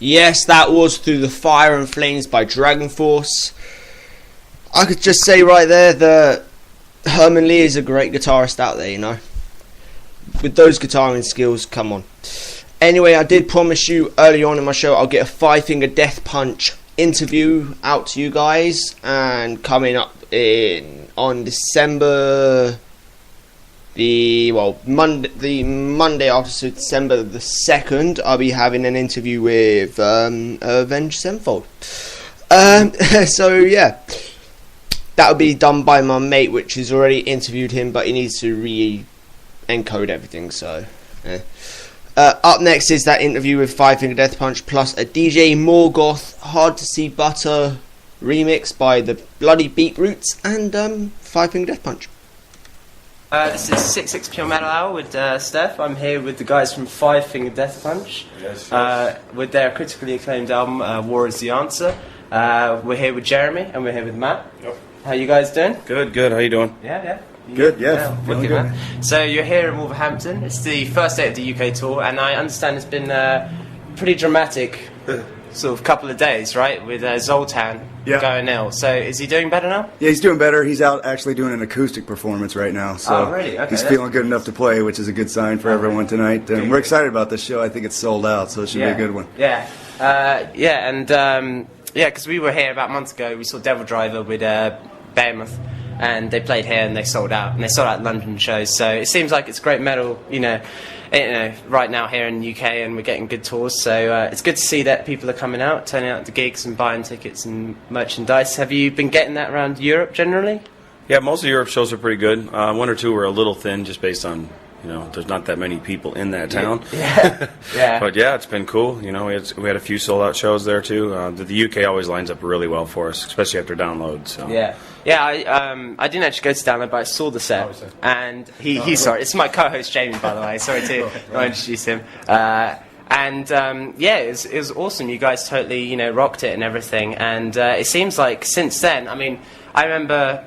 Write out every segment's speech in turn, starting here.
Yes, that was Through the Fire and Flames by Dragon Force. I could just say right there that Herman Lee is a great guitarist out there, you know. With those guitaring skills, come on. Anyway, I did promise you early on in my show I'll get a 5 Finger Death Punch interview out to you guys, and coming up on December the Monday after, so December the 2nd, I'll be having an interview with Avenged Sevenfold. So yeah, that'll be done by my mate, which has already interviewed him, but he needs to re-encode everything. So up next is that interview with 5 Finger Death Punch, plus a DJ Morgoth Hard to See Butter remix by the Bloody Beetroots and 5 Finger Death Punch. This is 66 Pure Metal Hour with Steph. I'm here with the guys from 5 Finger Death Punch. Yes. With their critically acclaimed album, War is the Answer. We're here with Jeremy and we're here with Matt. Yep. How you guys doing? Good. How you doing? Yeah. Good, yeah. Wicked, good. man. So you're here in Wolverhampton. It's the first day of the UK tour, and I understand it's been pretty dramatic sort of couple of days, right? With Zoltan going ill. So is he doing better now? Yeah, he's doing better. He's out actually doing an acoustic performance right now. So oh, really? Okay, he's feeling good enough to play, which is a good sign for everyone tonight. And we're excited about this show. I think it's sold out, so it should be a good one. Yeah. Because we were here about a month ago. We saw Devil Driver with Behemoth, and they played here and they sold out. And they sold out London shows. So it seems like it's great metal, right now here in the UK, and we're getting good tours. So it's good to see that people are coming out, turning out to gigs and buying tickets and merchandise. Have you been getting that around Europe generally? Yeah, most of Europe shows are pretty good. One or two were a little thin, just based on, there's not that many people in that town. Yeah. But yeah, it's been cool. We had a few sold out shows there too. The UK always lines up really well for us, especially after download. So. Yeah. I didn't actually go to download, but I saw the set, and he's sorry. It's my co-host Jamie, by the way. Sorry to not introduce him. It was awesome. You guys totally rocked it and everything. And it seems like since then, I remember.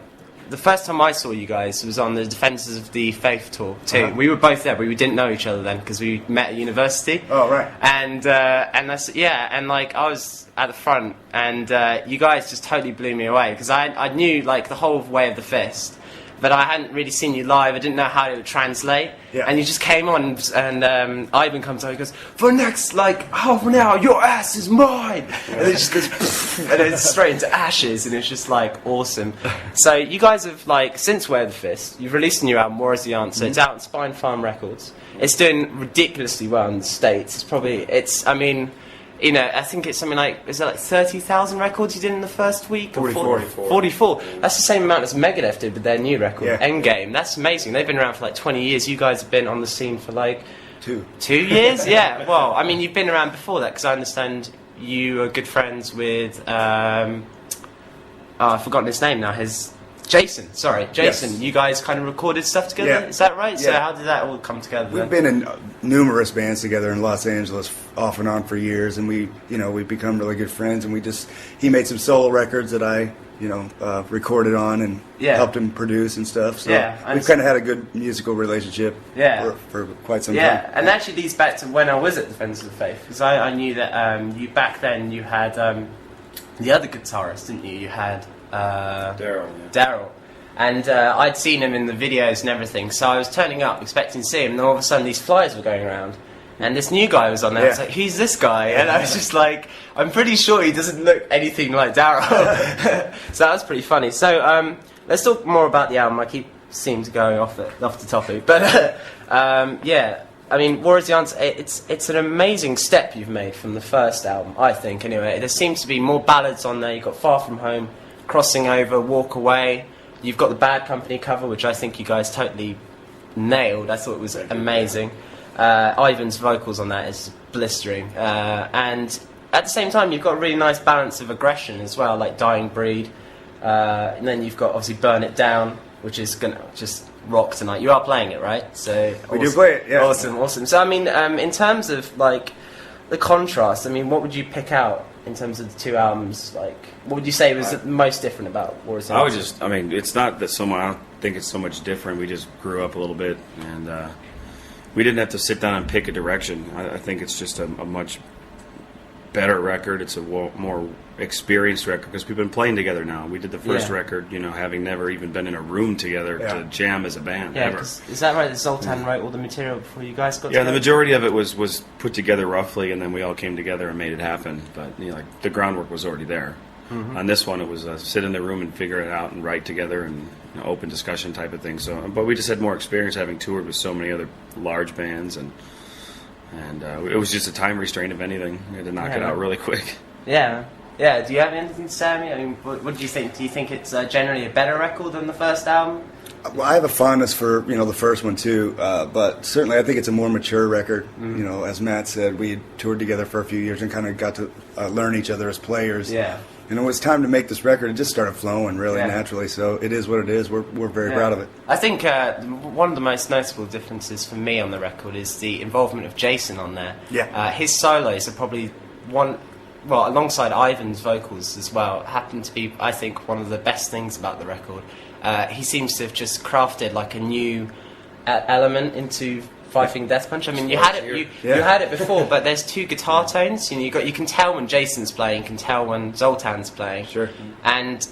The first time I saw you guys was on the Defenders of the Faith tour too. We were both there, but we didn't know each other then because we met at university. Oh right. And that's I was at the front, and you guys just totally blew me away because I knew the whole way of the Fist, but I hadn't really seen you live. I didn't know how it would translate. Yeah. And you just came on, and Ivan comes over, he goes, "For next half an hour, your ass is mine," and it just goes, and it's straight into ashes, and it's just awesome. So you guys have since Wear the Fist, you've released a new album, War is the Answer. It's out on Spine Farm Records. It's doing ridiculously well in the States. I think it's something is it 30,000 records you did in the first week? 44. That's the same amount as Megadeth did with their new record, Endgame. That's amazing. They've been around for 20 years. You guys have been on the scene for 2 years? Yeah. Well, you've been around before that, because I understand you are good friends with, I've forgotten his name now, Jason. Yes. You guys kind of recorded stuff together, is that right? Yeah. So how did that all come together We've been in numerous bands together in Los Angeles off and on for years, and we've become really good friends, and he made some solo records that I recorded on and helped him produce and stuff, so we've kind of had a good musical relationship for quite some time. Yeah, and that actually leads back to when I was at Defenders of the Faith, because I knew that you back then you had the other guitarist, didn't you? You had Daryl. And I'd seen him in the videos and everything, so I was turning up expecting to see him, and all of a sudden these flyers were going around, and this new guy was on there. I was like, "Who's this guy?" And I was just I'm pretty sure he doesn't look anything like Daryl. So that was pretty funny. So let's talk more about the album. I seem to go off the topic, but War is the Answer. It's an amazing step you've made from the first album, I think. Anyway, there seems to be more ballads on there. You've got Far From Home, Crossing Over, Walk Away. You've got the Bad Company cover, which I think you guys totally nailed. I thought it was amazing. Ivan's vocals on that is blistering. And at the same time, you've got a really nice balance of aggression as well, like Dying Breed. And then you've got, obviously, Burn It Down, which is going to just rock tonight. You are playing it, right? So we do play it, yeah. Awesome. So, in terms of, the contrast, what would you pick out in terms of the two albums? What would you say was the most different about War is the Answer? It's not that I don't think it's so much different. We just grew up a little bit, and we didn't have to sit down and pick a direction. I think it's just a much better record. It's a more experienced record because we've been playing together now. We did the first record, you know, having never even been in a room together to jam as a band. Yeah, is that right? That Zoltan wrote all the material before you guys got together? Yeah, the majority of it was put together roughly, and then we all came together and made it happen. But you know, like the groundwork was already there. On this one, it was sit in the room and figure it out and write together and you know, open discussion type of thing. So, but we just had more experience having toured with so many other large bands, and it was just a time restraint. If anything, we had to knock it out really quick. Yeah. Yeah, do you have anything to say? I mean, what do you think? Do you think it's generally a better record than the first album? Well, I have a fondness for the first one too, but certainly I think it's a more mature record. You know, as Matt said, we had toured together for a few years and kind of got to learn each other as players. Yeah. And it was time to make this record. It just started flowing really naturally. So it is what it is. We're very proud of it. I think one of the most notable differences for me on the record is the involvement of Jason on there. Yeah. His solos are probably alongside Ivan's vocals as well, happen to be, I think, one of the best things about the record. He seems to have just crafted like a new element into Five Finger Death Punch. I mean, you had it before, but there's two guitar tones. You know, you can tell when Jason's playing, you can tell when Zoltan's playing. Sure. And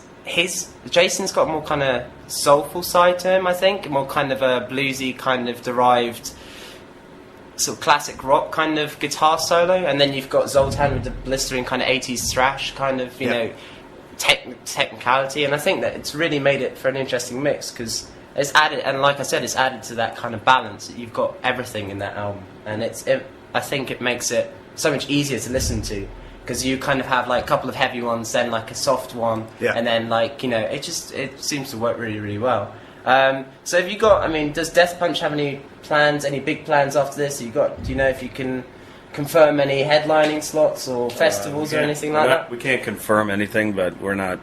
Jason's got a more kind of soulful side to him, I think, more kind of a bluesy kind of derived sort of classic rock kind of guitar solo, and then you've got Zoltan with the blistering kind of 80s thrash kind of, you know, technicality, and I think that it's really made it for an interesting mix because it's added, and like I said, it's added to that kind of balance. You've got everything in that album, and I think it makes it so much easier to listen to because you kind of have like a couple of heavy ones, then like a soft one, and then like, you know, it seems to work really, really well. So have you got, I mean, does Death Punch have any plans, any big plans after this? Do you know if you can confirm any headlining slots or festivals or anything like that? We can't confirm anything, but we're not,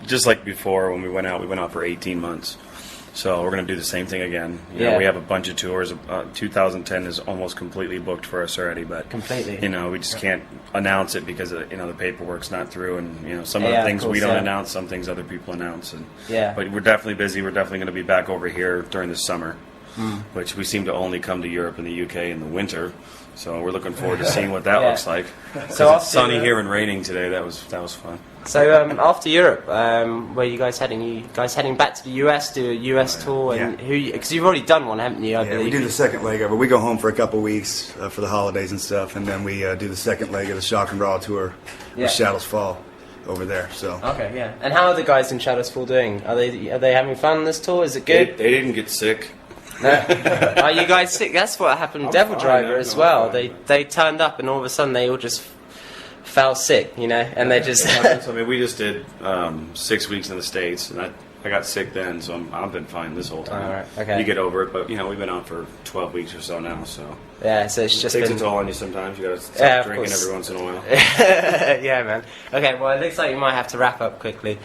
just like before when we went out for 18 months. So we're going to do the same thing again. You know, we have a bunch of tours. 2010 is almost completely booked for us already, but completely. You know, we just can't announce it because you know the paperwork's not through, and you know some of the things we don't announce, some things other people announce, and but we're definitely busy. We're definitely going to be back over here during the summer, which we seem to only come to Europe and the UK in the winter. So we're looking forward to seeing what that looks like. So it's sunny here and raining today. That was fun. So after Europe, where are you guys heading? You guys heading back to the US, do a US tour, and because you've already done one, haven't you? I believe. We do the second leg of it. We go home for a couple of weeks for the holidays and stuff, and then we do the second leg of the Shock and Raw tour with Shadows Fall over there. So okay, yeah. And how are the guys in Shadows Fall doing? Are they having fun on this tour? Is it good? They didn't get sick. Are you guys sick? That's what happened with Devil Driver as well. They turned up and all of a sudden they all just fell sick, you know, and they just. I mean, we just did 6 weeks in the States, and I got sick then, so I've been fine this whole time. All right, okay. You get over it, but you know we've been out for 12 weeks or so now, so. Yeah, so it's just it takes a toll on you sometimes. You gotta stop drinking every once in a while. Yeah, man. Okay, well, it looks like you might have to wrap up quickly.